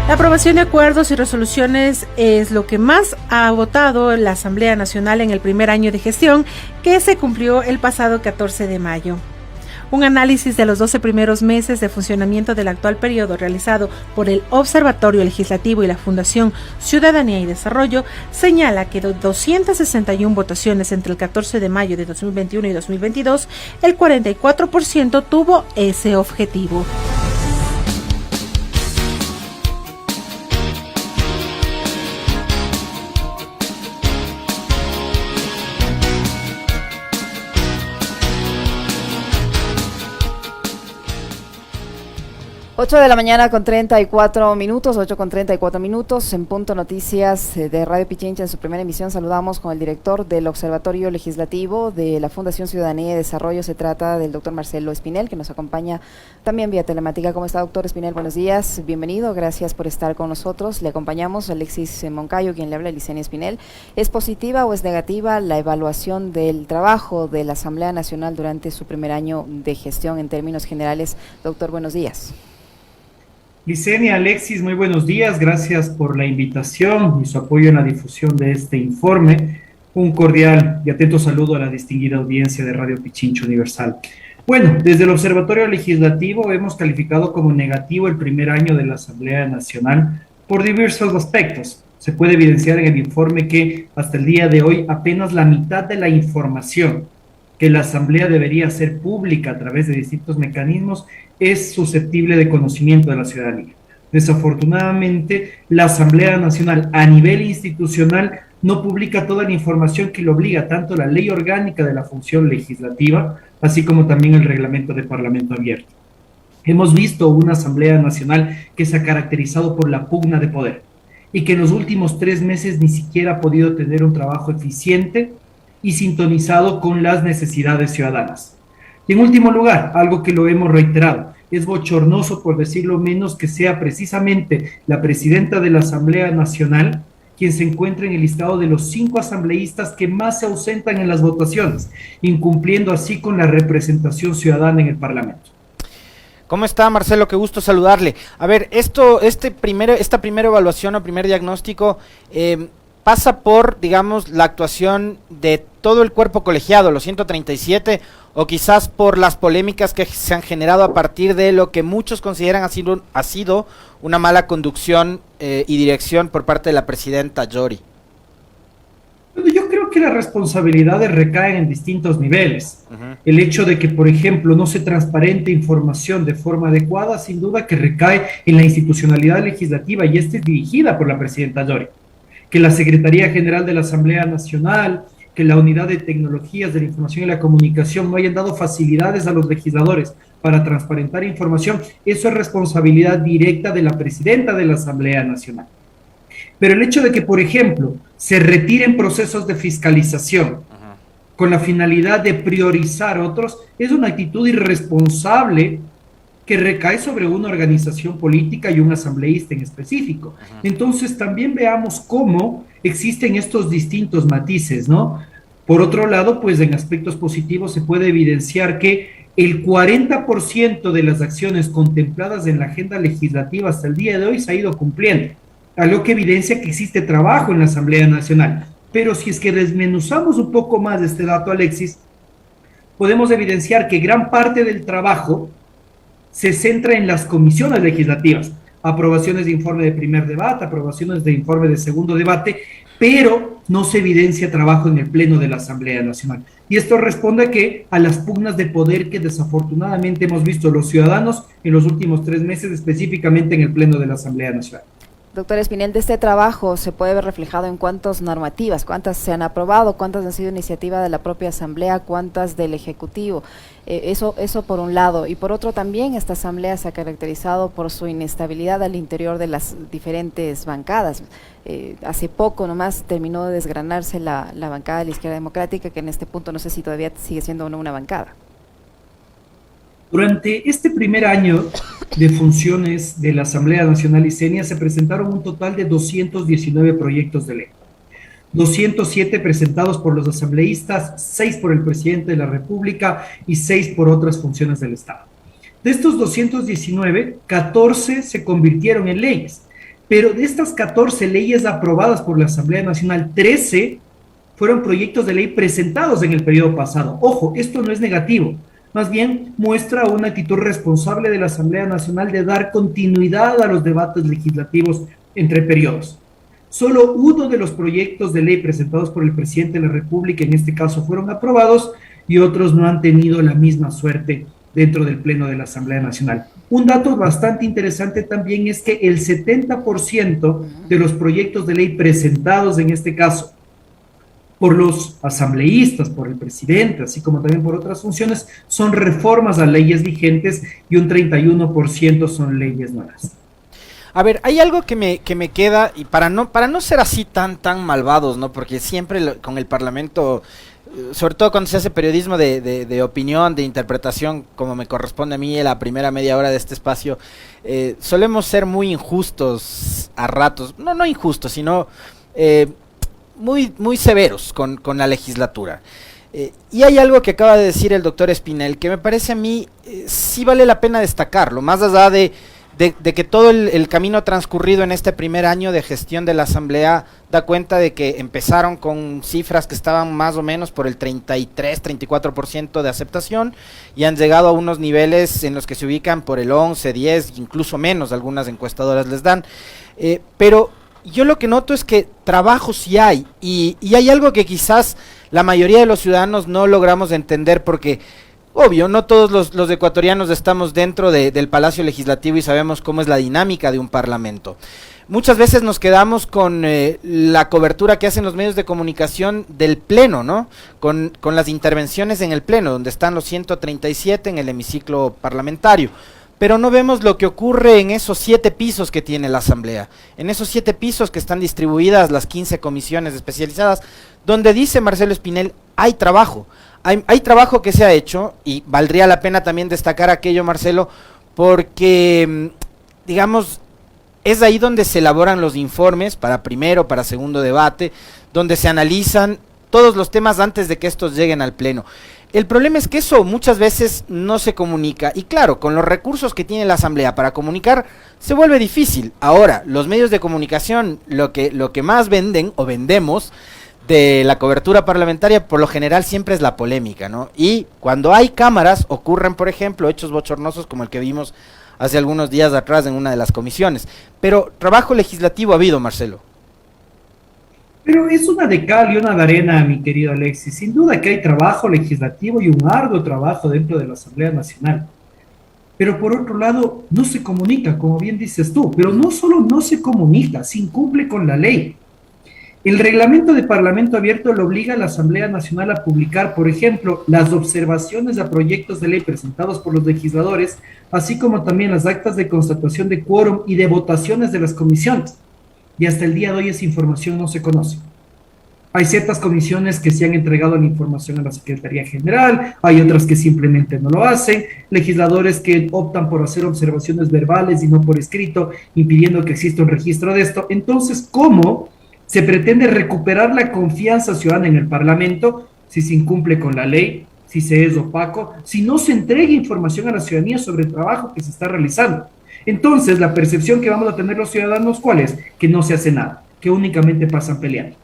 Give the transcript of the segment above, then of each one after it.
La aprobación de acuerdos y resoluciones es lo que más ha votado la Asamblea Nacional en el primer año de gestión, que se cumplió el pasado 14 de mayo. Un análisis de los 12 primeros meses de funcionamiento del actual periodo realizado por el Observatorio Legislativo y la Fundación Ciudadanía y Desarrollo señala que de 261 votaciones entre el 14 de mayo de 2021 y 2022, el 44% tuvo ese objetivo. 8 de la mañana con 34 minutos, 8 con 34 minutos, en Punto Noticias de Radio Pichincha. En su primera emisión saludamos con el director del Observatorio Legislativo de la Fundación Ciudadanía y Desarrollo. Se trata del doctor Marcelo Espinel, que nos acompaña también vía telemática. ¿Cómo está, doctor Espinel? Buenos días, bienvenido, gracias por estar con nosotros. Le acompañamos Alexis Moncayo, quien le habla, Licenia Espinel. ¿Es positiva o es negativa la evaluación del trabajo de la Asamblea Nacional durante su primer año de gestión en términos generales? Doctor, buenos días. Licenia, Alexis, muy buenos días, gracias por la invitación y su apoyo en la difusión de este informe. Un cordial y atento saludo a la distinguida audiencia de Radio Pichincha Universal. Bueno, desde el Observatorio Legislativo hemos calificado como negativo el primer año de la Asamblea Nacional por diversos aspectos. Se puede evidenciar en el informe que hasta el día de hoy apenas la mitad de la información que la Asamblea debería hacer pública a través de distintos mecanismos es susceptible de conocimiento de la ciudadanía. Desafortunadamente, la Asamblea Nacional a nivel institucional no publica toda la información que le obliga tanto la Ley Orgánica de la Función Legislativa, así como también el Reglamento de Parlamento Abierto. Hemos visto una Asamblea Nacional que se ha caracterizado por la pugna de poder y que en los últimos 3 meses ni siquiera ha podido tener un trabajo eficiente y sintonizado con las necesidades ciudadanas. Y en último lugar, algo que lo hemos reiterado, es bochornoso, por decirlo menos, que sea precisamente la presidenta de la Asamblea Nacional quien se encuentra en el listado de los 5 asambleístas que más se ausentan en las votaciones, incumpliendo así con la representación ciudadana en el Parlamento. ¿Cómo está, Marcelo? Qué gusto saludarle. A ver, esta primera evaluación o primer diagnóstico pasa por, digamos, la actuación de todo el cuerpo colegiado, los 137, o quizás por las polémicas que se han generado a partir de lo que muchos consideran ha sido una mala conducción y dirección por parte de la presidenta Yori. Yo creo que las responsabilidades recaen en distintos niveles. El hecho de que, por ejemplo, no se transparente información de forma adecuada, sin duda que recae en la institucionalidad legislativa, y esta es dirigida por la presidenta Yori. Que la Secretaría General de la Asamblea Nacional, que la Unidad de Tecnologías de la Información y la Comunicación no hayan dado facilidades a los legisladores para transparentar información, eso es responsabilidad directa de la presidenta de la Asamblea Nacional. Pero el hecho de que, por ejemplo, se retiren procesos de fiscalización con la finalidad de priorizar otros, es una actitud irresponsable que recae sobre una organización política y un asambleísta en específico. Entonces también veamos cómo existen estos distintos matices, ¿no? Por otro lado, pues en aspectos positivos se puede evidenciar que el 40% de las acciones contempladas en la agenda legislativa hasta el día de hoy se ha ido cumpliendo, algo que evidencia que existe trabajo en la Asamblea Nacional. Pero si es que desmenuzamos un poco más este dato, Alexis, podemos evidenciar que gran parte del trabajo se centra en las comisiones legislativas, aprobaciones de informe de primer debate, aprobaciones de informe de segundo debate, pero no se evidencia trabajo en el Pleno de la Asamblea Nacional. Y esto responde a las pugnas de poder que desafortunadamente hemos visto los ciudadanos en los últimos 3 meses, específicamente en el Pleno de la Asamblea Nacional. Doctor Espinel, de este trabajo se puede ver reflejado en cuántas normativas, cuántas se han aprobado, cuántas han sido iniciativa de la propia Asamblea, cuántas del Ejecutivo. Eso por un lado. Y por otro también, esta Asamblea se ha caracterizado por su inestabilidad al interior de las diferentes bancadas. Hace poco nomás terminó de desgranarse la bancada de la Izquierda Democrática, que en este punto no sé si todavía sigue siendo una bancada. Durante este primer año de funciones de la Asamblea Nacional Licenia se presentaron un total de 219 proyectos de ley. 207 presentados por los asambleístas, 6 por el presidente de la República y 6 por otras funciones del Estado. De estos 219, 14 se convirtieron en leyes. pero de estas 14 leyes aprobadas por la Asamblea Nacional, 13 fueron proyectos de ley presentados en el periodo pasado. Ojo, esto no es negativo, más bien muestra una actitud responsable de la Asamblea Nacional de dar continuidad a los debates legislativos entre periodos. Solo uno de los proyectos de ley presentados por el presidente de la República, en este caso, fueron aprobados y otros no han tenido la misma suerte dentro del Pleno de la Asamblea Nacional. Un dato bastante interesante también es que el 70% de los proyectos de ley presentados, en este caso, por los asambleístas, por el presidente, así como también por otras funciones, son reformas a leyes vigentes y un 31% son leyes nuevas. A ver, hay algo que me queda, y para no ser así tan malvados, ¿no? Porque siempre con el Parlamento, sobre todo cuando se hace periodismo de opinión, de interpretación, como me corresponde a mí en la primera media hora de este espacio, solemos ser muy injustos a ratos, no injustos, sino muy severos con la legislatura. Y hay algo que acaba de decir el doctor Espinel, que me parece a mí sí vale la pena destacarlo, más allá de que todo el camino transcurrido en este primer año de gestión de la Asamblea da cuenta de que empezaron con cifras que estaban más o menos por el 33-34% de aceptación y han llegado a unos niveles en los que se ubican por el 11, 10, incluso menos, algunas encuestadoras les dan, pero yo lo que noto es que trabajo sí hay, y hay algo que quizás la mayoría de los ciudadanos no logramos entender, porque obvio, no todos los ecuatorianos estamos dentro del Palacio Legislativo y sabemos cómo es la dinámica de un parlamento. Muchas veces nos quedamos con la cobertura que hacen los medios de comunicación del pleno, ¿no? Con las intervenciones en el pleno, donde están los 137 en el hemiciclo parlamentario. Pero no vemos lo que ocurre en esos 7 pisos que tiene la Asamblea, en esos 7 pisos que están distribuidas las 15 comisiones especializadas, donde dice Marcelo Espinel, hay trabajo. Hay trabajo que se ha hecho, y valdría la pena también destacar aquello, Marcelo, porque, digamos, es ahí donde se elaboran los informes para primero, para segundo debate, donde se analizan todos los temas antes de que estos lleguen al pleno. El problema es que eso muchas veces no se comunica, y claro, con los recursos que tiene la Asamblea para comunicar, se vuelve difícil. Ahora, los medios de comunicación, lo que más venden o vendemos de la cobertura parlamentaria, por lo general siempre es la polémica, ¿no? Y cuando hay cámaras, ocurren, por ejemplo, hechos bochornosos como el que vimos hace algunos días atrás en una de las comisiones. Pero trabajo legislativo ha habido, Marcelo. Pero es una de cal y una de arena, mi querido Alexis. Sin duda que hay trabajo legislativo y un arduo trabajo dentro de la Asamblea Nacional. Pero por otro lado, no se comunica, como bien dices tú. Pero no solo no se comunica, se incumple con la ley. El reglamento de Parlamento Abierto le obliga a la Asamblea Nacional a publicar, por ejemplo, las observaciones a proyectos de ley presentados por los legisladores, así como también las actas de constatación de quórum y de votaciones de las comisiones. Y hasta el día de hoy esa información no se conoce. Hay ciertas comisiones que se han entregado la información a la Secretaría General, hay otras que simplemente no lo hacen, legisladores que optan por hacer observaciones verbales y no por escrito, impidiendo que exista un registro de esto. Entonces, ¿cómo se pretende recuperar la confianza ciudadana en el Parlamento si se incumple con la ley, si se es opaco, si no se entrega información a la ciudadanía sobre el trabajo que se está realizando? Entonces, la percepción que vamos a tener los ciudadanos, ¿cuál es? Que no se hace nada, que únicamente pasan peleando.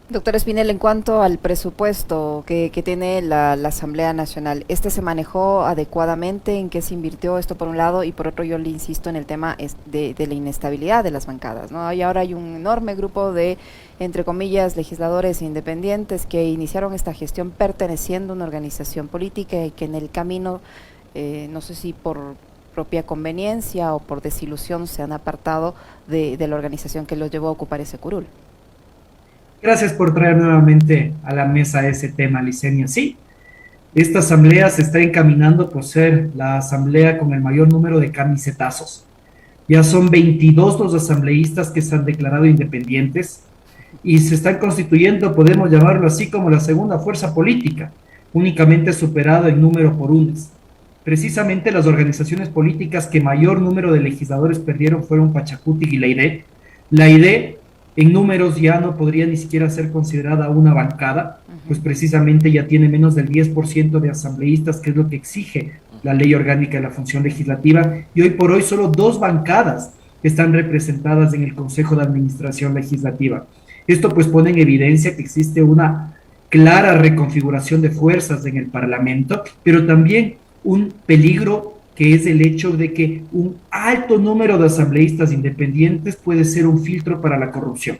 Doctor Espinel, en cuanto al presupuesto que tiene la Asamblea Nacional, ¿este se manejó adecuadamente? ¿En qué se invirtió esto por un lado? Y por otro, yo le insisto en el tema de la inestabilidad de las bancadas, ¿no? Y ahora hay un enorme grupo de, entre comillas, legisladores independientes que iniciaron esta gestión perteneciendo a una organización política y que en el camino, no sé si por propia conveniencia o por desilusión, se han apartado de la organización que los llevó a ocupar ese curul. Gracias por traer nuevamente a la mesa ese tema, Licenia. Sí, esta asamblea se está encaminando por ser la asamblea con el mayor número de camisetazos. Ya son 22 los asambleístas que se han declarado independientes y se están constituyendo, podemos llamarlo así, como la segunda fuerza política, únicamente superado en número por UNES. Precisamente las organizaciones políticas que mayor número de legisladores perdieron fueron Pachacutic y la ID. La ID en números ya no podría ni siquiera ser considerada una bancada, pues precisamente ya tiene menos del 10% de asambleístas, que es lo que exige la ley orgánica de la función legislativa, y hoy por hoy solo 2 bancadas están representadas en el Consejo de Administración Legislativa. Esto pues pone en evidencia que existe una clara reconfiguración de fuerzas en el Parlamento, pero también un peligro que es el hecho de que un alto número de asambleístas independientes puede ser un filtro para la corrupción.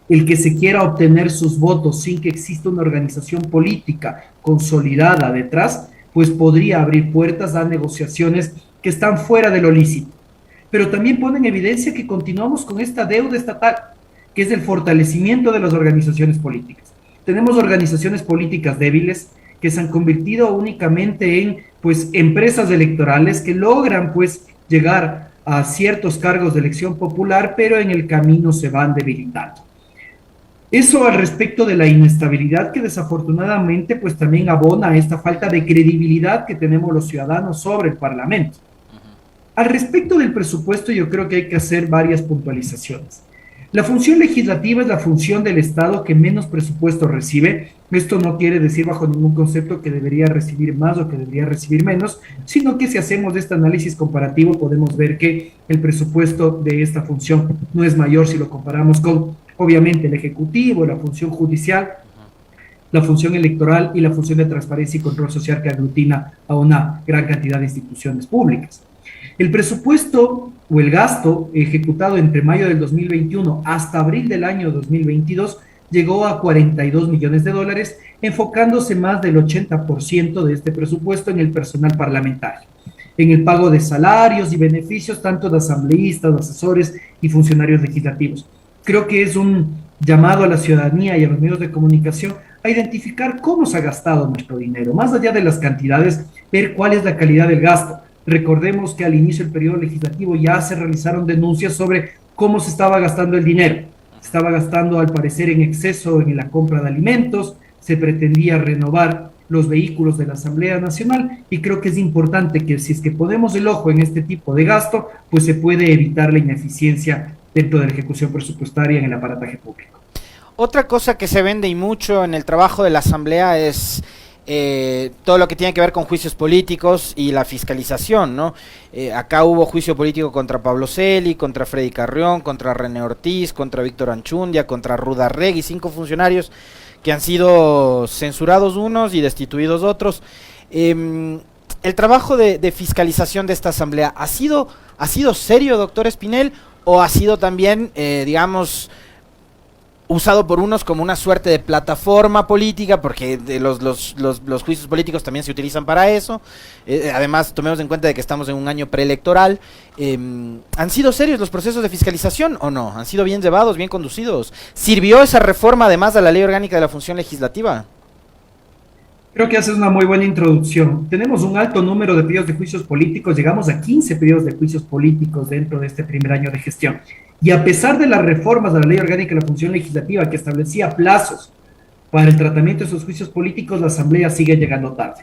El que se quiera obtener sus votos sin que exista una organización política consolidada detrás, pues podría abrir puertas a negociaciones que están fuera de lo lícito. Pero también pone en evidencia que continuamos con esta deuda estatal, que es el fortalecimiento de las organizaciones políticas. Tenemos organizaciones políticas débiles que se han convertido únicamente en pues empresas electorales que logran pues llegar a ciertos cargos de elección popular, pero en el camino se van debilitando. Eso al respecto de la inestabilidad que desafortunadamente pues también abona a esta falta de credibilidad que tenemos los ciudadanos sobre el Parlamento. Al respecto del presupuesto yo creo que hay que hacer varias puntualizaciones. La función legislativa es la función del Estado que menos presupuesto recibe. Esto no quiere decir bajo ningún concepto que debería recibir más o que debería recibir menos, sino que si hacemos este análisis comparativo podemos ver que el presupuesto de esta función no es mayor si lo comparamos con, obviamente, el Ejecutivo, la función judicial, la función electoral y la función de transparencia y control social que aglutina a una gran cantidad de instituciones públicas. El presupuesto o el gasto ejecutado entre mayo del 2021 hasta abril del año 2022 llegó a 42 millones de dólares, enfocándose más del 80% de este presupuesto en el personal parlamentario, en el pago de salarios y beneficios tanto de asambleístas, asesores y funcionarios legislativos. Creo que es un llamado a la ciudadanía y a los medios de comunicación a identificar cómo se ha gastado nuestro dinero, más allá de las cantidades, ver cuál es la calidad del gasto. Recordemos que al inicio del periodo legislativo ya se realizaron denuncias sobre cómo se estaba gastando el dinero. Se estaba gastando al parecer en exceso en la compra de alimentos, se pretendía renovar los vehículos de la Asamblea Nacional y creo que es importante que si es que ponemos el ojo en este tipo de gasto, pues se puede evitar la ineficiencia dentro de la ejecución presupuestaria en el aparataje público. Otra cosa que se vende y mucho en el trabajo de la Asamblea es todo lo que tiene que ver con juicios políticos y la fiscalización, ¿no? Acá hubo juicio político contra Pablo Celi, contra Freddy Carrión, contra René Ortiz, contra Víctor Anchundia, contra Ruda Regui, 5 funcionarios que han sido censurados unos y destituidos otros. El trabajo de fiscalización de esta Asamblea, ¿ha sido serio, doctor Espinel, o ha sido también, digamos, usado por unos como una suerte de plataforma política, porque los juicios políticos también se utilizan para eso? Además, tomemos en cuenta de que estamos en un año preelectoral. ¿Han sido serios los procesos de fiscalización o no? ¿Han sido bien llevados, bien conducidos? ¿Sirvió esa reforma además de la Ley Orgánica de la Función Legislativa? Creo que haces una muy buena introducción. Tenemos un alto número de pedidos de juicios políticos, llegamos a 15 pedidos de juicios políticos dentro de este primer año de gestión. Y a pesar de las reformas de la Ley Orgánica de la Función Legislativa que establecía plazos para el tratamiento de esos juicios políticos, la Asamblea sigue llegando tarde.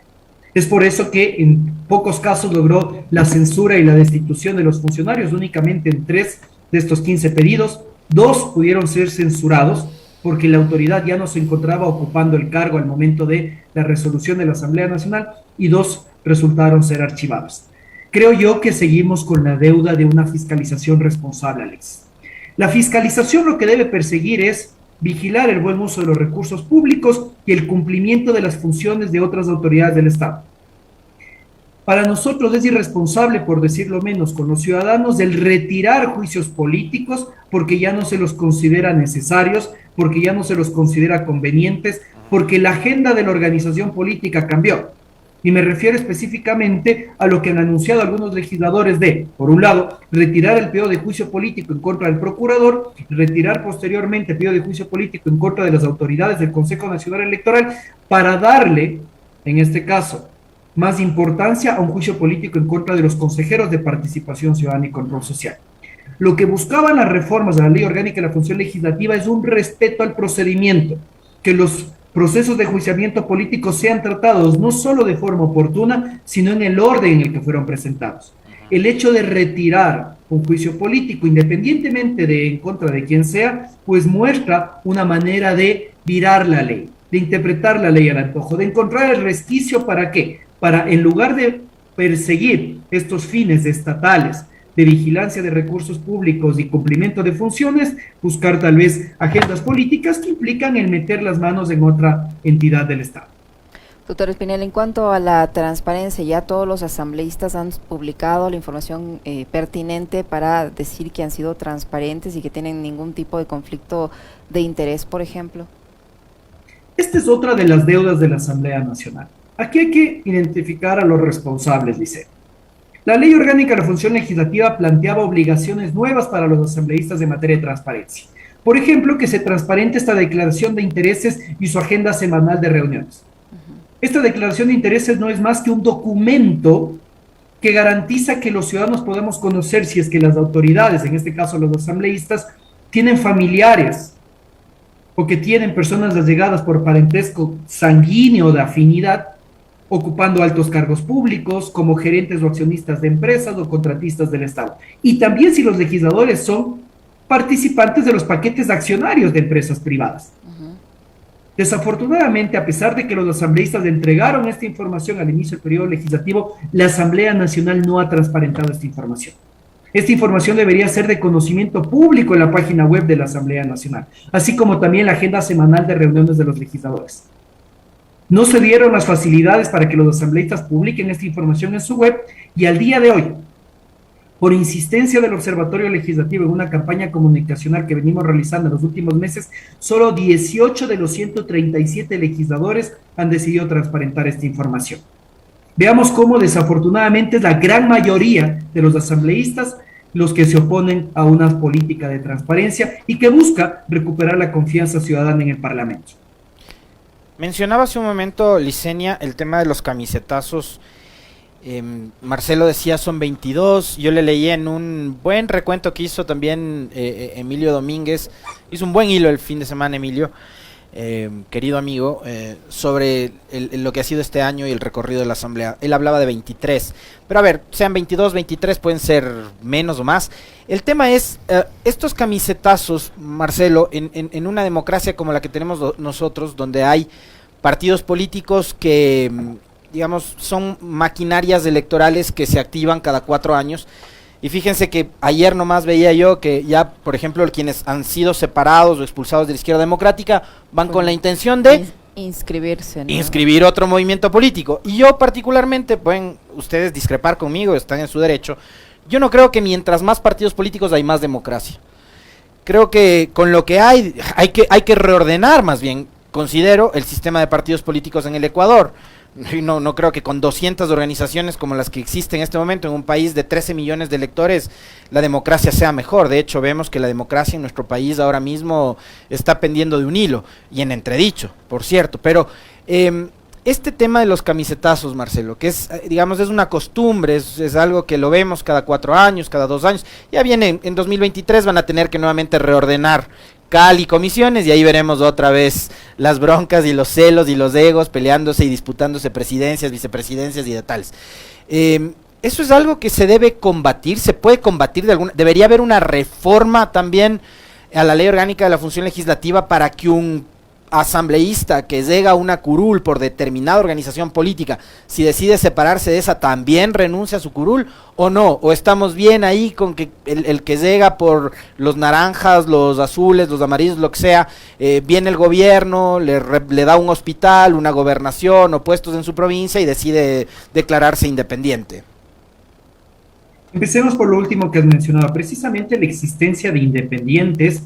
Es por eso que en pocos casos logró la censura y la destitución de los funcionarios. Únicamente en 3 de estos 15 pedidos, 2 pudieron ser censurados porque la autoridad ya no se encontraba ocupando el cargo al momento de la resolución de la Asamblea Nacional y 2 resultaron ser archivados. Creo yo que seguimos con la deuda de una fiscalización responsable, Alex. La fiscalización lo que debe perseguir es vigilar el buen uso de los recursos públicos y el cumplimiento de las funciones de otras autoridades del Estado. Para nosotros es irresponsable, por decirlo menos, con los ciudadanos el retirar juicios políticos porque ya no se los considera necesarios, porque ya no se los considera convenientes, porque la agenda de la organización política cambió. Y me refiero específicamente a lo que han anunciado algunos legisladores de, por un lado, retirar el pedido de juicio político en contra del procurador, retirar posteriormente el pedido de juicio político en contra de las autoridades del Consejo Nacional Electoral, para darle, en este caso, más importancia a un juicio político en contra de los consejeros de participación ciudadana y control social. Lo que buscaban las reformas de la Ley Orgánica de la Función Legislativa es un respeto al procedimiento, que los procesos de enjuiciamiento político sean tratados no solo de forma oportuna, sino en el orden en el que fueron presentados. El hecho de retirar un juicio político, independientemente de en contra de quien sea, pues muestra una manera de virar la ley, de interpretar la ley al antojo, de encontrar el resquicio. ¿Para qué? Para, en lugar de perseguir estos fines estatales, de vigilancia de recursos públicos y cumplimiento de funciones, buscar tal vez agendas políticas que implican el meter las manos en otra entidad del Estado. Doctor Espinel, en cuanto a la transparencia, ya todos los asambleístas han publicado la información pertinente para decir que han sido transparentes y que tienen ningún tipo de conflicto de interés, por ejemplo. Esta es otra de las deudas de la Asamblea Nacional. Aquí hay que identificar a los responsables, dice. La Ley Orgánica de la Función Legislativa planteaba obligaciones nuevas para los asambleístas en materia de transparencia. Por ejemplo, que se transparente esta declaración de intereses y su agenda semanal de reuniones. Esta declaración de intereses no es más que un documento que garantiza que los ciudadanos podamos conocer si es que las autoridades, en este caso los asambleístas, tienen familiares o que tienen personas allegadas por parentesco sanguíneo de afinidad, ocupando altos cargos públicos, como gerentes o accionistas de empresas o contratistas del Estado. Y también si los legisladores son participantes de los paquetes accionarios de empresas privadas. Desafortunadamente, a pesar de que los asambleístas entregaron esta información al inicio del periodo legislativo, la Asamblea Nacional no ha transparentado esta información. Esta información debería ser de conocimiento público en la página web de la Asamblea Nacional, así como también la agenda semanal de reuniones de los legisladores. No se dieron las facilidades para que los asambleístas publiquen esta información en su web y al día de hoy, por insistencia del Observatorio Legislativo en una campaña comunicacional que venimos realizando en los últimos meses, solo 18 de los 137 legisladores han decidido transparentar esta información. Veamos cómo desafortunadamente es la gran mayoría de los asambleístas los que se oponen a una política de transparencia y que busca recuperar la confianza ciudadana en el Parlamento. Mencionaba hace un momento, Licenia, el tema de los camisetazos. Marcelo decía son 22, yo le leí en un buen recuento que hizo también Emilio Domínguez, hizo un buen hilo el fin de semana Emilio, querido amigo, sobre lo que ha sido este año y el recorrido de la Asamblea. Él hablaba de 23, pero a ver, sean 22, 23, pueden ser menos o más. El tema es, estos camisetazos, Marcelo, en una democracia como la que tenemos nosotros, donde hay partidos políticos que, digamos, son maquinarias electorales que se activan cada 4 años, y fíjense que ayer nomás veía yo que ya, por ejemplo, quienes han sido separados o expulsados de la izquierda democrática van con la intención de inscribirse, ¿no? Inscribir otro movimiento político. Y yo particularmente, pueden ustedes discrepar conmigo, están en su derecho, yo no creo que mientras más partidos políticos hay más democracia. Creo que con lo que hay que reordenar, más bien, considero, el sistema de partidos políticos en el Ecuador. No creo que con 200 organizaciones como las que existen en este momento en un país de 13 millones de electores la democracia sea mejor. De hecho, vemos que la democracia en nuestro país ahora mismo está pendiendo de un hilo y en entredicho, por cierto. Pero este tema de los camisetazos, Marcelo, que es, digamos, es una costumbre, es algo que lo vemos cada 4 años, cada 2 años. Ya viene, en 2023 van a tener que nuevamente reordenar Cali comisiones y ahí veremos otra vez las broncas y los celos y los egos peleándose y disputándose presidencias, vicepresidencias y de tales. Eso es algo que se debe combatir, se puede combatir debería haber una reforma también a la Ley Orgánica de la Función Legislativa para que un asambleísta que llega a una curul por determinada organización política, si decide separarse de esa, también renuncia a su curul, o no, o estamos bien ahí con que el que llega por los naranjas, los azules, los amarillos, lo que sea, viene el gobierno, le da un hospital, una gobernación o puestos en su provincia y decide declararse independiente. Empecemos por lo último que has mencionado. Precisamente la existencia de independientes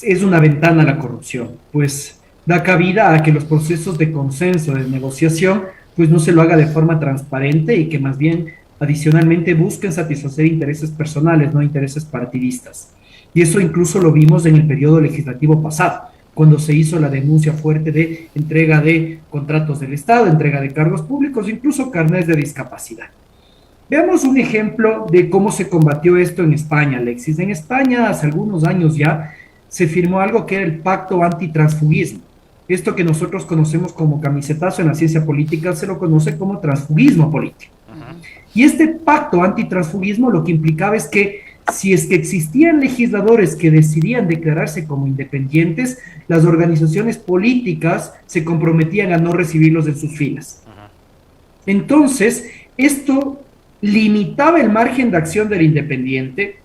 es una ventana a la corrupción, pues da cabida a que los procesos de consenso, de negociación, pues no se lo haga de forma transparente y que más bien adicionalmente busquen satisfacer intereses personales, no intereses partidistas. Y eso incluso lo vimos en el periodo legislativo pasado, cuando se hizo la denuncia fuerte de entrega de contratos del Estado, entrega de cargos públicos, incluso carnets de discapacidad. Veamos un ejemplo de cómo se combatió esto en España, Alexis. En España, hace algunos años ya, se firmó algo que era el Pacto Antitransfugismo. Esto que nosotros conocemos como camisetazo en la ciencia política se lo conoce como transfugismo político. Y este pacto antitransfugismo lo que implicaba es que si es que existían legisladores que decidían declararse como independientes, las organizaciones políticas se comprometían a no recibirlos en sus filas. Entonces, esto limitaba el margen de acción del independiente,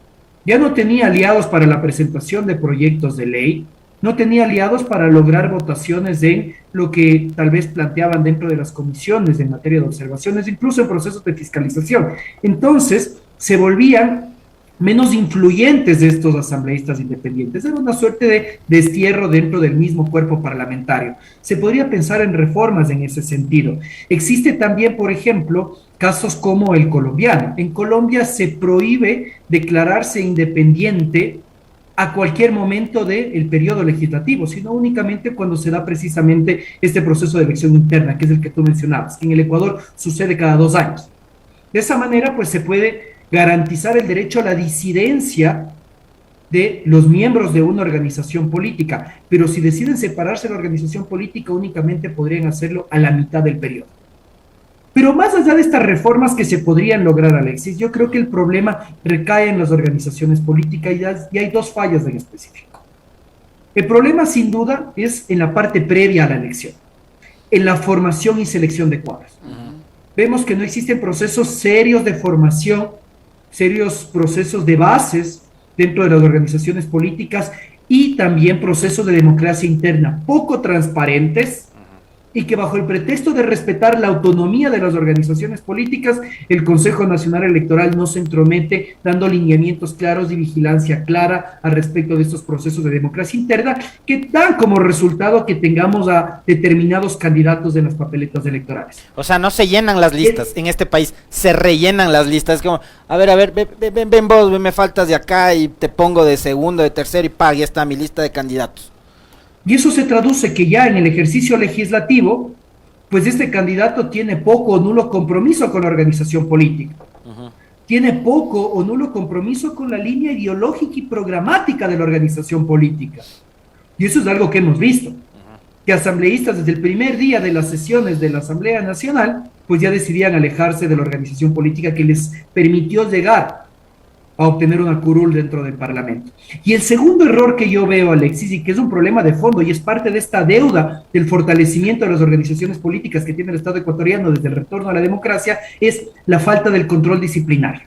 ya no tenía aliados para la presentación de proyectos de ley, no tenía aliados para lograr votaciones en lo que tal vez planteaban dentro de las comisiones en materia de observaciones, incluso en procesos de fiscalización. Entonces, se volvían menos influyentes de estos asambleístas independientes. Era una suerte de destierro dentro del mismo cuerpo parlamentario. Se podría pensar en reformas en ese sentido. Existe también, por ejemplo, casos como el colombiano. En Colombia se prohíbe declararse independiente a cualquier momento del periodo legislativo, sino únicamente cuando se da precisamente este proceso de elección interna, que es el que tú mencionabas, que en el Ecuador sucede cada 2 años. De esa manera, pues se puede garantizar el derecho a la disidencia de los miembros de una organización política, pero si deciden separarse de la organización política, únicamente podrían hacerlo a la mitad del periodo. Pero más allá de estas reformas que se podrían lograr, Alexis, yo creo que el problema recae en las organizaciones políticas y hay 2 fallas en específico. El problema, sin duda, es en la parte previa a la elección, en la formación y selección de cuadros. Vemos que no existen procesos serios de formación, serios procesos de bases dentro de las organizaciones políticas y también procesos de democracia interna poco transparentes, y que bajo el pretexto de respetar la autonomía de las organizaciones políticas, el Consejo Nacional Electoral no se entromete dando lineamientos claros y vigilancia clara al respecto de estos procesos de democracia interna que dan como resultado que tengamos a determinados candidatos en las papeletas electorales. O sea, no se llenan las listas en este país, se rellenan las listas. Es como, a ver, ven vos, me faltas de acá y te pongo de segundo, de tercero y ya está mi lista de candidatos. Y eso se traduce que ya en el ejercicio legislativo, pues este candidato tiene poco o nulo compromiso con la organización política. Tiene poco o nulo compromiso con la línea ideológica y programática de la organización política. Y eso es algo que hemos visto. Que asambleístas desde el primer día de las sesiones de la Asamblea Nacional, pues ya decidían alejarse de la organización política que les permitió llegar a obtener una curul dentro del Parlamento. Y el segundo error que yo veo, Alexis, y que es un problema de fondo y es parte de esta deuda del fortalecimiento de las organizaciones políticas que tiene el Estado ecuatoriano desde el retorno a la democracia, es la falta del control disciplinario.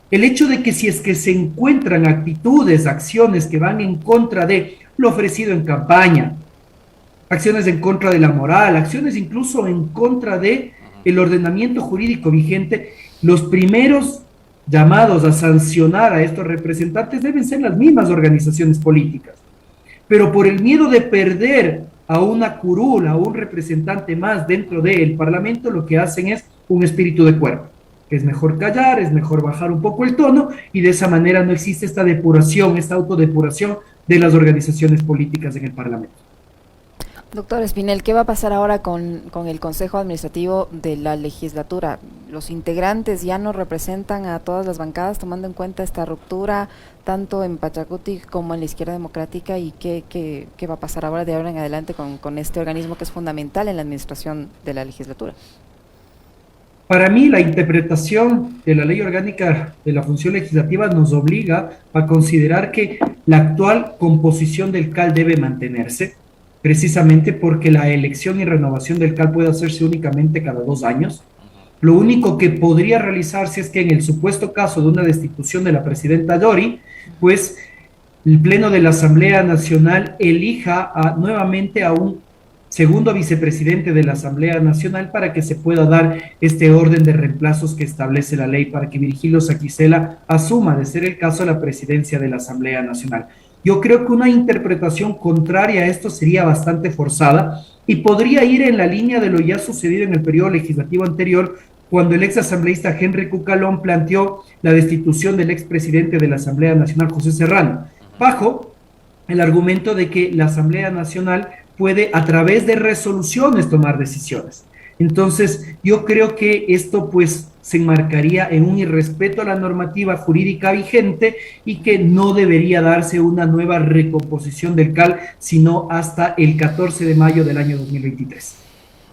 El hecho de que si es que se encuentran actitudes, acciones que van en contra de lo ofrecido en campaña, acciones en contra de la moral, acciones incluso en contra de el ordenamiento jurídico vigente, los primeros llamados a sancionar a estos representantes deben ser las mismas organizaciones políticas. Pero por el miedo de perder a una curul, a un representante más dentro del Parlamento, lo que hacen es un espíritu de cuerpo, que es mejor callar, es mejor bajar un poco el tono, y de esa manera no existe esta depuración, esta autodepuración de las organizaciones políticas en el Parlamento. Doctor Espinel, ¿qué va a pasar ahora con el Consejo Administrativo de la legislatura? ¿Los integrantes ya no representan a todas las bancadas tomando en cuenta esta ruptura tanto en Pachacuti como en la Izquierda Democrática? ¿Y qué va a pasar ahora de ahora en adelante con este organismo que es fundamental en la administración de la legislatura? Para mí, la interpretación de la ley orgánica de la función legislativa nos obliga a considerar que la actual composición del CAL debe mantenerse, precisamente porque la elección y renovación del CAL puede hacerse únicamente cada 2 años. Lo único que podría realizarse es que en el supuesto caso de una destitución de la presidenta Dori, pues el Pleno de la Asamblea Nacional elija nuevamente a un segundo vicepresidente de la Asamblea Nacional para que se pueda dar este orden de reemplazos que establece la ley para que Virgilio Saquicela asuma, de ser el caso, la presidencia de la Asamblea Nacional. Yo creo que una interpretación contraria a esto sería bastante forzada y podría ir en la línea de lo ya sucedido en el periodo legislativo anterior, cuando el ex asambleísta Henry Cucalón planteó la destitución del expresidente de la Asamblea Nacional, José Serrano, bajo el argumento de que la Asamblea Nacional puede a través de resoluciones tomar decisiones. Entonces, yo creo que esto pues se enmarcaría en un irrespeto a la normativa jurídica vigente y que no debería darse una nueva recomposición del CAL, sino hasta el 14 de mayo del año 2023.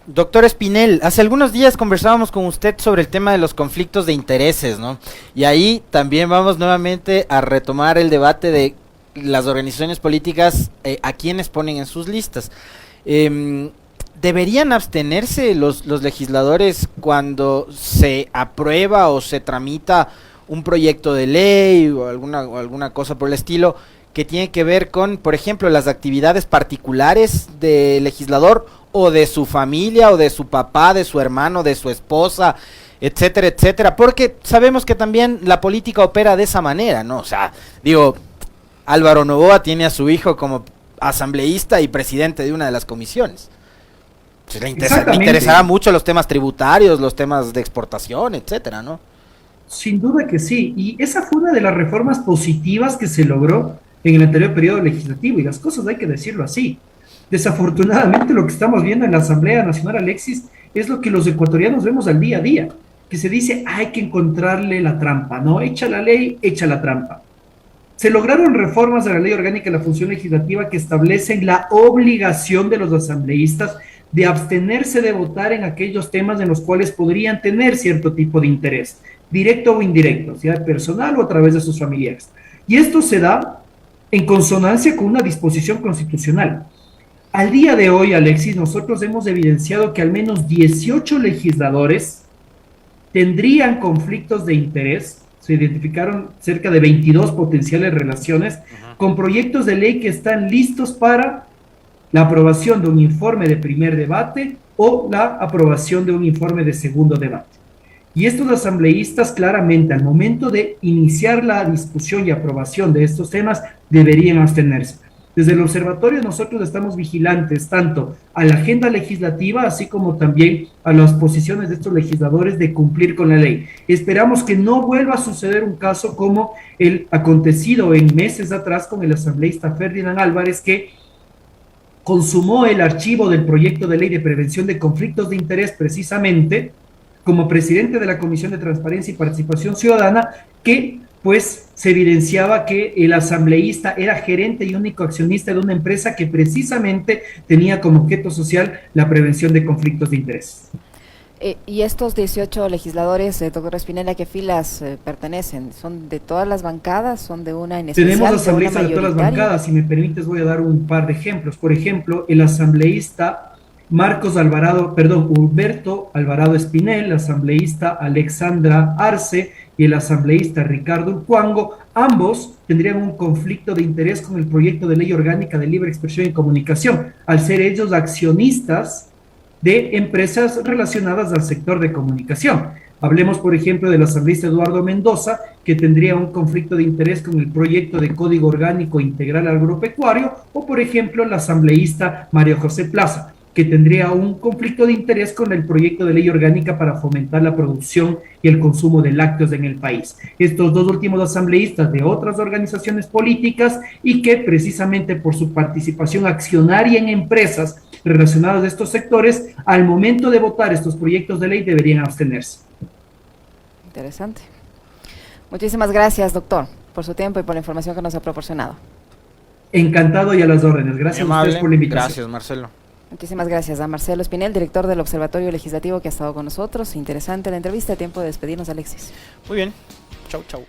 Doctor Espinel, hace algunos días conversábamos con usted sobre el tema de los conflictos de intereses, ¿no? Y ahí también vamos nuevamente a retomar el debate de las organizaciones políticas, a quienes ponen en sus listas. ¿deberían abstenerse los legisladores cuando se aprueba o se tramita un proyecto de ley o alguna cosa por el estilo que tiene que ver con, por ejemplo, las actividades particulares del legislador o de su familia o de su papá, de su hermano, de su esposa, etcétera, etcétera? Porque sabemos que también la política opera de esa manera, ¿no? O sea, digo, Álvaro Noboa tiene a su hijo como asambleísta y presidente de una de las comisiones. Entonces, le interesará mucho los temas tributarios, los temas de exportación, etcétera, ¿no? Sin duda que sí, y esa fue una de las reformas positivas que se logró en el anterior periodo legislativo, y las cosas hay que decirlo así. Desafortunadamente lo que estamos viendo en la Asamblea Nacional, Alexis, es lo que los ecuatorianos vemos al día a día, que se dice hay que encontrarle la trampa, ¿no? Echa la ley, echa la trampa. Se lograron reformas de la Ley Orgánica de la Función Legislativa que establecen la obligación de los asambleístas de abstenerse de votar en aquellos temas en los cuales podrían tener cierto tipo de interés, directo o indirecto, sea personal o a través de sus familiares. Y esto se da en consonancia con una disposición constitucional. Al día de hoy, Alexis, nosotros hemos evidenciado que al menos 18 legisladores tendrían conflictos de interés. Se identificaron cerca de 22 potenciales relaciones con proyectos de ley que están listos para la aprobación de un informe de primer debate o la aprobación de un informe de segundo debate. Y estos asambleístas claramente al momento de iniciar la discusión y aprobación de estos temas deberían abstenerse. Desde el observatorio nosotros estamos vigilantes tanto a la agenda legislativa así como también a las posiciones de estos legisladores de cumplir con la ley. Esperamos que no vuelva a suceder un caso como el acontecido en meses atrás con el asambleísta Ferdinand Álvarez, que consumó el archivo del proyecto de ley de prevención de conflictos de interés precisamente como presidente de la Comisión de Transparencia y Participación Ciudadana, que pues se evidenciaba que el asambleísta era gerente y único accionista de una empresa que precisamente tenía como objeto social la prevención de conflictos de interés. ¿Y estos 18 legisladores, doctor Espinel, a qué filas pertenecen? ¿Son de todas las bancadas? ¿Son de una en especial? Tenemos asambleístas de todas las bancadas. Si me permites voy a dar un par de ejemplos. Por ejemplo, el asambleísta Humberto Alvarado Espinel, la asambleísta Alexandra Arce y el asambleísta Ricardo Urcuango, ambos tendrían un conflicto de interés con el proyecto de ley orgánica de libre expresión y comunicación, al ser ellos accionistas de empresas relacionadas al sector de comunicación. Hablemos, por ejemplo, del asambleísta Eduardo Mendoza, que tendría un conflicto de interés con el proyecto de Código Orgánico Integral Agropecuario, o, por ejemplo, el asambleísta Mario José Plaza, que tendría un conflicto de interés con el proyecto de ley orgánica para fomentar la producción y el consumo de lácteos en el país. Estos dos últimos asambleístas de otras organizaciones políticas y que precisamente por su participación accionaria en empresas relacionadas a estos sectores, al momento de votar estos proyectos de ley deberían abstenerse. Interesante. Muchísimas gracias, doctor, por su tiempo y por la información que nos ha proporcionado. Encantado y a las órdenes. Gracias a ustedes por la invitación. Gracias, Marcelo. Muchísimas gracias a Marcelo Espinel, director del Observatorio Legislativo, que ha estado con nosotros. Interesante la entrevista. Tiempo de despedirnos, Alexis. Muy bien. Chau, chau.